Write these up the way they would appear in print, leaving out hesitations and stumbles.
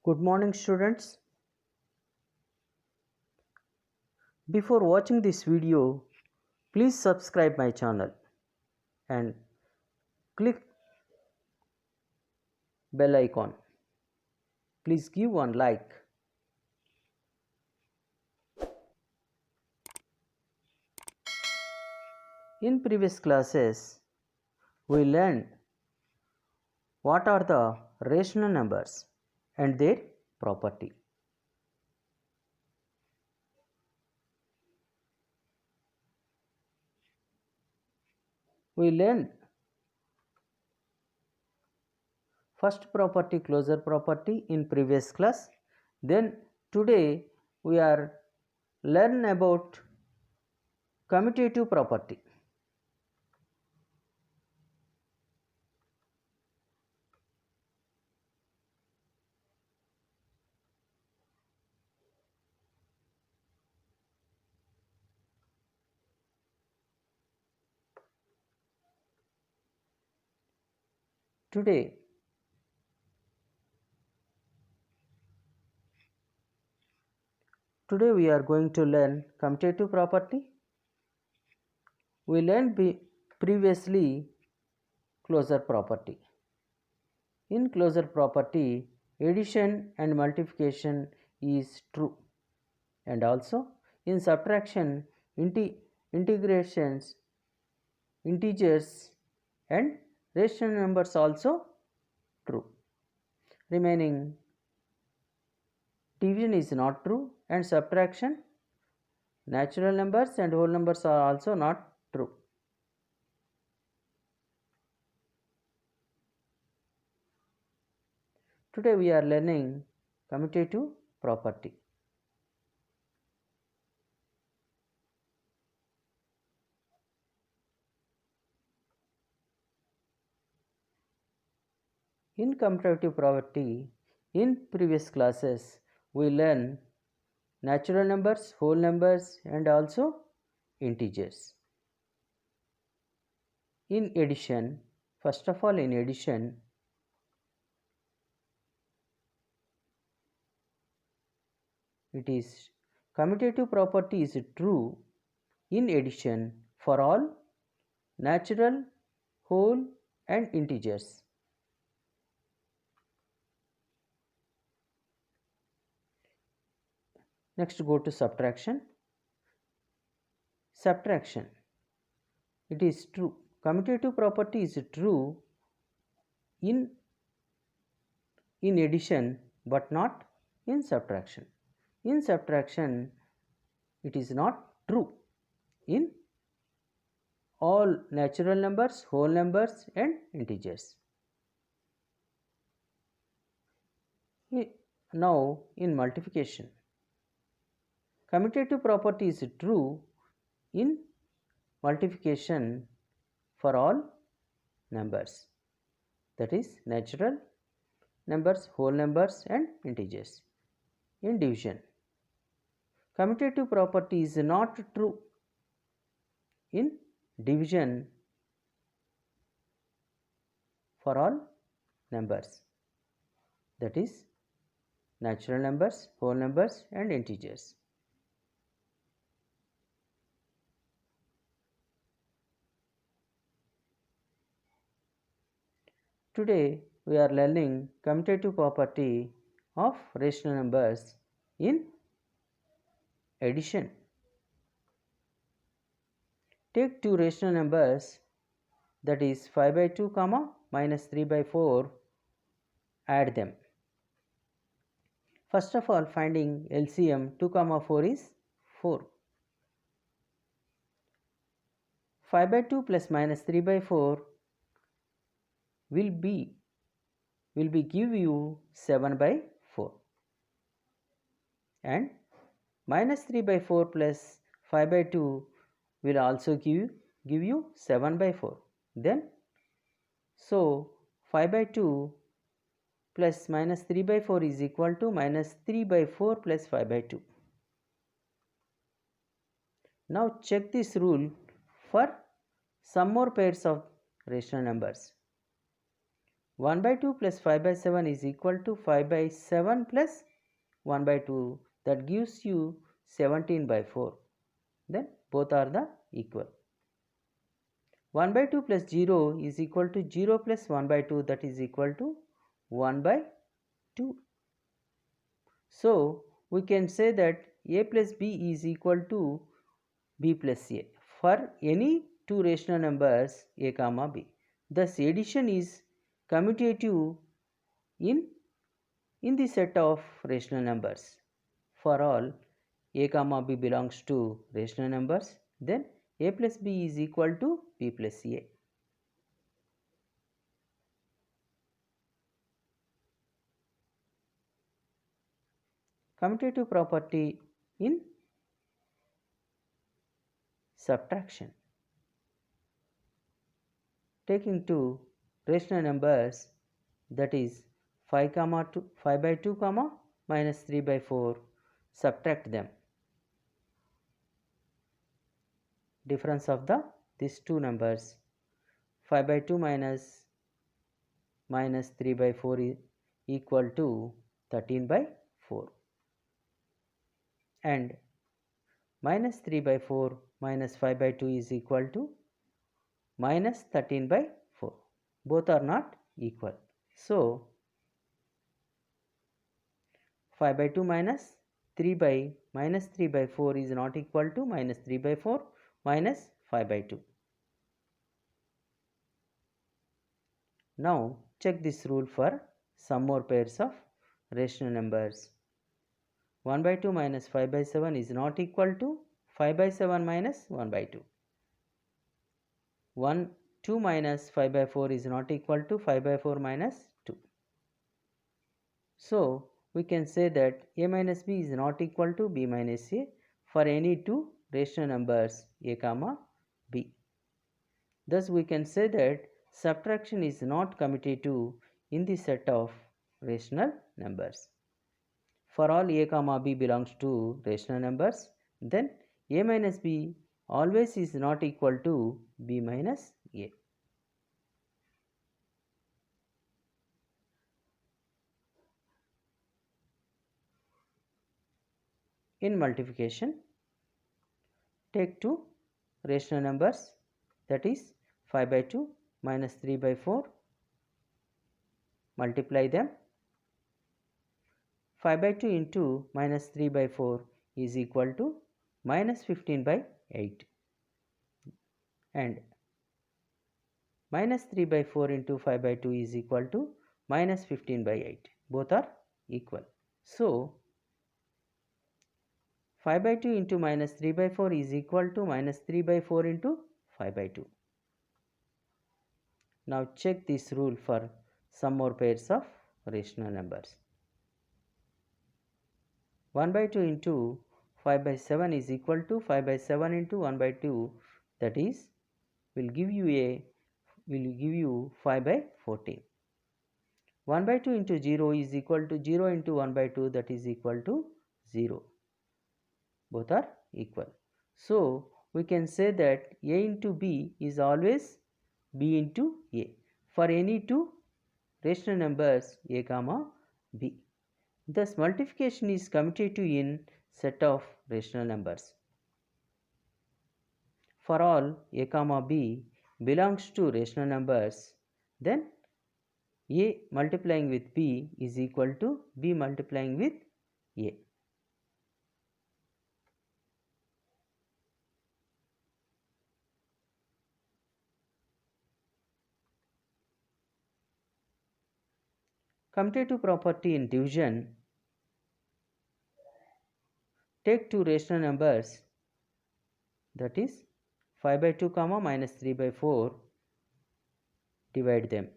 Good morning, students. Before watching this video, please subscribe my channel and click bell icon. Please give one like. In previous classes, we learned what are the rational numbers and their property. We learned first property, closure property in previous class. Then today we are learn about commutative property. Today we are going to learn commutative property. We learned previously closure property. In closure property, addition and multiplication is true, and also in subtraction, integrations, integers and rational numbers also true. Remaining division is not true, and subtraction, natural numbers and whole numbers are also not true. Today we are learning commutative property. In commutative property, in previous classes, we learn natural numbers, whole numbers and also integers. In addition, first of all in addition, it is commutative property is true in addition for all natural, whole and integers. Next go to subtraction. Subtraction, it is true. Commutative property is true in addition but not in subtraction. In subtraction, it is not true in all natural numbers, whole numbers and integers. Now in multiplication, commutative property is true in multiplication for all numbers, that is natural numbers, whole numbers and integers. In division, commutative property is not true in division for all numbers, that is natural numbers, whole numbers and integers. Today we are learning commutative property of rational numbers in addition. Take two rational numbers, that is 5 by 2 comma minus 3 by 4, add them. First of all, finding LCM, 2 comma 4 is 4. 5 by 2 plus minus 3 by 4 will be give you 7 by 4, and minus 3 by 4 plus 5 by 2 will also give you 7 by 4. Then so 5 by 2 plus minus 3 by 4 is equal to minus 3 by 4 plus 5 by 2. Now check this rule for some more pairs of rational numbers. 1 by 2 plus 5 by 7 is equal to 5 by 7 plus 1 by 2, that gives you 17 by 4. Then both are the equal. 1 by 2 plus 0 is equal to 0 plus 1 by 2, that is equal to 1 by 2. So we can say that a plus b is equal to b plus a for any two rational numbers a comma b. Thus addition is commutative in the set of rational numbers. For all a comma b belongs to rational numbers, then a plus b is equal to b plus a. Commutative property in subtraction. Taking two rational numbers, that is 5 comma 2, 5 by 2 comma minus 3 by 4, subtract them. Difference of these two numbers, 5 by 2 minus 3 by 4 is equal to 13 by 4, and minus 3 by 4 minus 5 by 2 is equal to minus 13 by 4. Both are not equal. So 5 by 2 minus 3 by 4 is not equal to minus 3 by 4 minus 5 by 2. Now check this rule for some more pairs of rational numbers. 1 by 2 minus 5 by 7 is not equal to 5 by 7 minus 1 by 2. 2 minus 5 by 4 is not equal to 5 by 4 minus 2. So we can say that a minus b is not equal to b minus a for any two rational numbers a comma b. Thus we can say that subtraction is not commutative in the set of rational numbers. For all a comma b belongs to rational numbers, then a minus b always is not equal to b minus a. In multiplication, take two rational numbers, that is 5 by 2 minus 3 by 4, multiply them. 5 by 2 into minus 3 by 4 is equal to minus 15 by 8, and minus 3 by 4 into 5 by 2 is equal to minus 15 by 8. Both are equal. So 5 by 2 into minus 3 by 4 is equal to minus 3 by 4 into 5 by 2. Now check this rule for some more pairs of rational numbers. 1 by 2 into 5 by 7 is equal to 5 by 7 into 1 by 2, that is will give you 5 by 14. 1 by 2 into 0 is equal to 0 into 1 by 2, that is equal to 0. Both are equal. So we can say that a into b is always b into a for any two rational numbers a comma b. Thus multiplication is commutative in set of rational numbers. For all a comma b belongs to rational numbers, then a multiplying with b is equal to b multiplying with a. Commutative property in division. Take two rational numbers, that is 5 by 2 comma minus 3 by 4, divide them.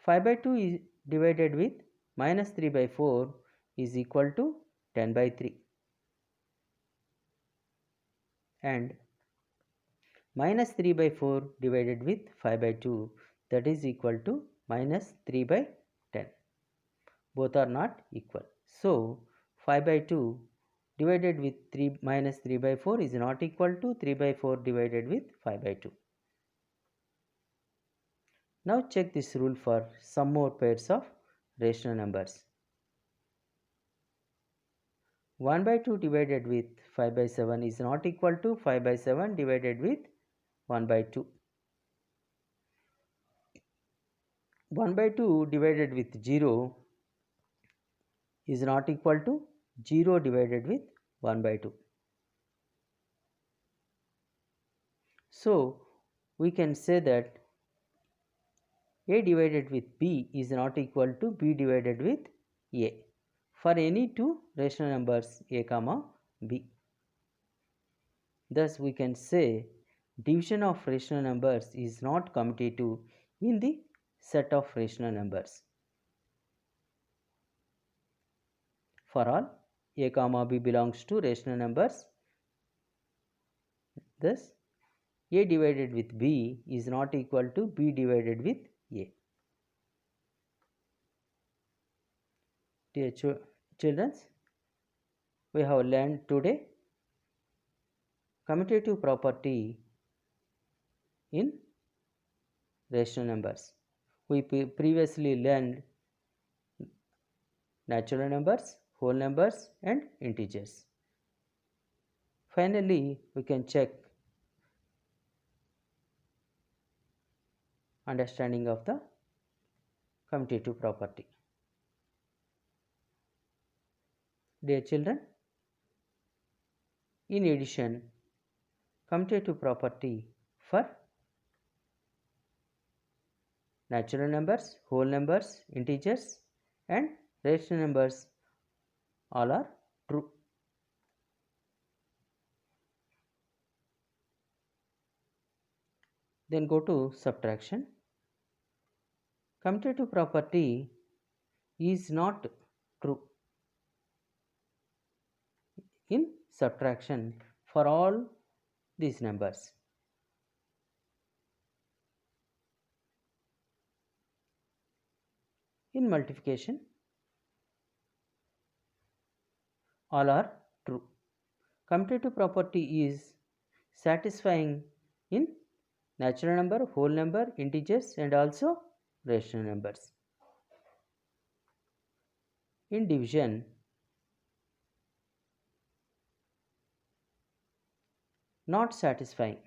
5 by 2 is divided with minus 3 by 4 is equal to 10 by 3, and minus 3 by 4 divided with 5 by 2, that is equal to minus 3 by 10. Both are not equal. So 5 by 2 divided with 3 minus 3 by 4 is not equal to 3 by 4 divided with 5 by 2. Now check this rule for some more pairs of rational numbers. 1 by 2 divided with 5 by 7 is not equal to 5 by 7 divided with 1 by 2. 1 by 2 divided with 0 is not equal to 0 divided with 1 by 2. So, we can say that A divided with B is not equal to B divided with A for any two rational numbers A comma B. Thus, we can say division of rational numbers is not commutative in the set of rational numbers. For all A comma B belongs to rational numbers, thus A divided with B is not equal to B divided with A. Dear children, we have learned today commutative property in rational numbers. We previously learned natural numbers, whole numbers and integers. Finally, we can check understanding of the commutative property. Dear children, in addition, commutative property for natural numbers, whole numbers, integers and rational numbers all are true. Then go to subtraction. Commutative property is not true in subtraction for all these numbers. In multiplication, all are true. Commutative property is satisfying in natural number, whole number, integers and also rational numbers. In division, not satisfying.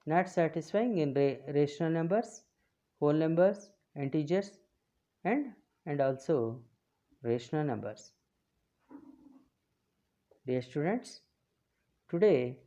Not satisfying in rational numbers, whole numbers, integers and also rational numbers. Dear students, today